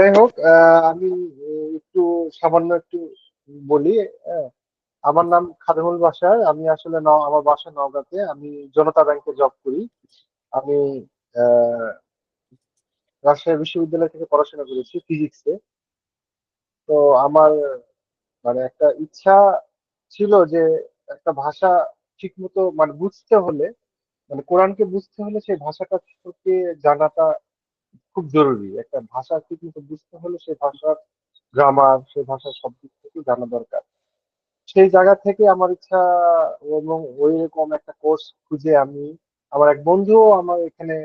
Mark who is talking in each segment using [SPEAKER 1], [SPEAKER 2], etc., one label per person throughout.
[SPEAKER 1] যাই হোক, আমি একটু সামান্য একটু বলি। আহ, আমার নাম খাদেমুল বাশার। আমি আসলে আমার বাসা নওগাঁতে। আমি জনতা ব্যাংকে জব করি। আমি আহ, রাজশাহী বিশ্ববিদ্যালয় থেকে পড়াশোনা করেছি ফিজিক্সে। তো আমার মানে একটা ইচ্ছা ছিল যে একটা ভাষা ঠিক মতো মানে বুঝতে হলে, মানে কোরআনকে বুঝতে হলে সেই ভাষাটা থেকে জানাটা খুব জরুরি। একটা ভাষা ঠিক মতো বুঝতে হলে সেই ভাষার গ্রামার, সেই ভাষার সব দিক থেকে জানা দরকার। সেই জায়গা থেকে আমার ইচ্ছা, এবং ওই রকম একটা কোর্স খুঁজে আমি, আমার এক বন্ধুও আমার এখানে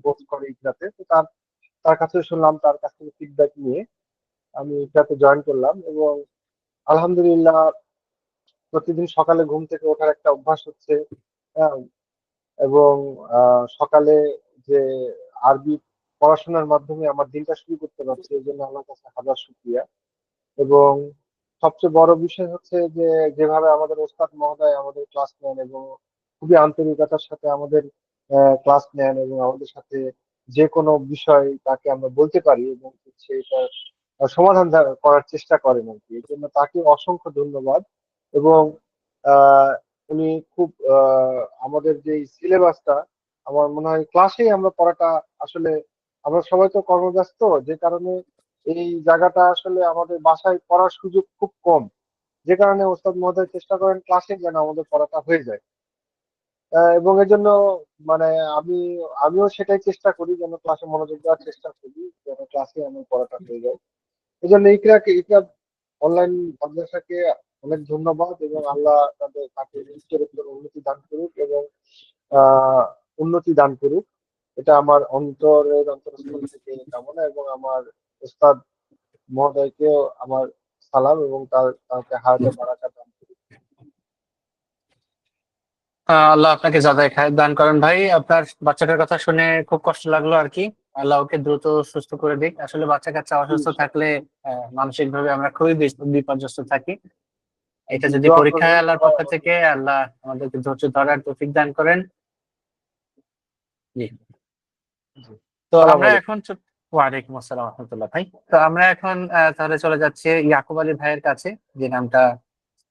[SPEAKER 1] কোর্স করে ইকরাতে। তো তার তার কাছে শুনলাম, তার কাছ থেকে ফিডব্যাক নিয়ে আমি ইকরাতে জয়েন করলাম। এবং আলহামদুলিল্লাহ প্রতিদিন সকালে ঘুম থেকে ওঠার একটা অভ্যাস হচ্ছে। আহ, এবং সকালে যে আরবি পড়াশোনার মাধ্যমে আমার দিনটা শুরু করতে পারছি, এই জন্য আল্লাহর কাছে হাজার শুকরিয়া। এবং সবচেয়ে বড় বিষয় হচ্ছে যে যেভাবে আমাদের ওস্তাদ মহোদয় আমাদের ক্লাস নেন, এবং খুবই আন্তরিকতার সাথে আমাদের ক্লাস নেন, এবং আমাদের সাথে যে কোনো বিষয় তাকে আমরা বলতে পারি, এবং হচ্ছে এটা সমাধান করার চেষ্টা করেন আর কি। এই জন্য তাকে অসংখ্য ধন্যবাদ। এবং আহ, উনি খুব আমাদের যে সিলেবাসটা, আমার মনে হয় ক্লাসেই আমরা পড়াটা আসলে, আমরা সবাই তো কর্মব্যস্ত, যে কারণে এই জায়গাটা আসলে আমাদের বাসায় পড়ার সুযোগ খুব কম। যে কারণে ওস্তাদ মহোদয় চেষ্টা করেন ক্লাসে যেন আমাদের পড়াটা হয়ে যায়। এবং এর জন্য মানে আমি আমিও সেটাই চেষ্টা করি, যেন ক্লাসে মনোযোগ দেওয়ার চেষ্টা করি, যেন ক্লাসে আমার পড়াটা হয়ে যায়। এই জন্য ইকরা অনলাইন মাদ্রাসাকে অনেক ধন্যবাদ, এবং আল্লাহ তাকে চরিত্রের উন্নতি দান করুক, এবং আহ উন্নতি দান করুক। এটা আমার অন্তরের অন্তরস্থল থেকে কামনা। এবং আমার ওস্তাদ মহোদয়কেও আমার সালাম, এবং তাকে হায়াতে বারাকা দান করুক।
[SPEAKER 2] আল্লাহ আপনাকে যাদের খায়ের দান করেন ভাই। আপনার বাচ্চাটার কথা শুনে খুব কষ্ট লাগলো আর কি। আল্লাহ ওকে দ্রুত সুস্থ করে দিক। আসলে বাচ্চা কাচ্চা
[SPEAKER 1] জি,
[SPEAKER 2] অসুস্থ থাকলে মানসিক ভাবে আমরা খুবই বিপর্যস্ত থাকি। এটা
[SPEAKER 1] জি,
[SPEAKER 2] যদি
[SPEAKER 1] দোয়া
[SPEAKER 2] পরীক্ষায়
[SPEAKER 1] করবেন
[SPEAKER 2] আল্লাহর
[SPEAKER 1] সবাই
[SPEAKER 2] পক্ষ
[SPEAKER 1] আমার
[SPEAKER 2] থেকে,
[SPEAKER 1] জন্য।
[SPEAKER 2] আল্লাহ আমাদেরকে ধৈর্য ধরার তৌফিক দান করেন। জি।
[SPEAKER 1] জি,
[SPEAKER 2] তো
[SPEAKER 1] সালাম
[SPEAKER 2] আমরা
[SPEAKER 1] আলাইকুম।
[SPEAKER 2] এখন ওয়ালাইকুম আসসালাম রহমতুল্লাহ ভাই। তো আমরা এখন তাহলে চলে যাচ্ছি ইয়াকুব আলী ভাইয়ের কাছে, যে নামটা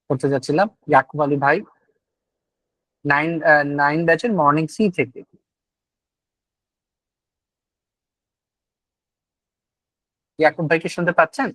[SPEAKER 2] করতে যাচ্ছিলাম। ইয়াকুব আলী ভাই, নাইন নাইন ব্যাচের মর্নিং সি থেকে। ইয়াকুব ভাই কি শুনতে পাচ্ছেন?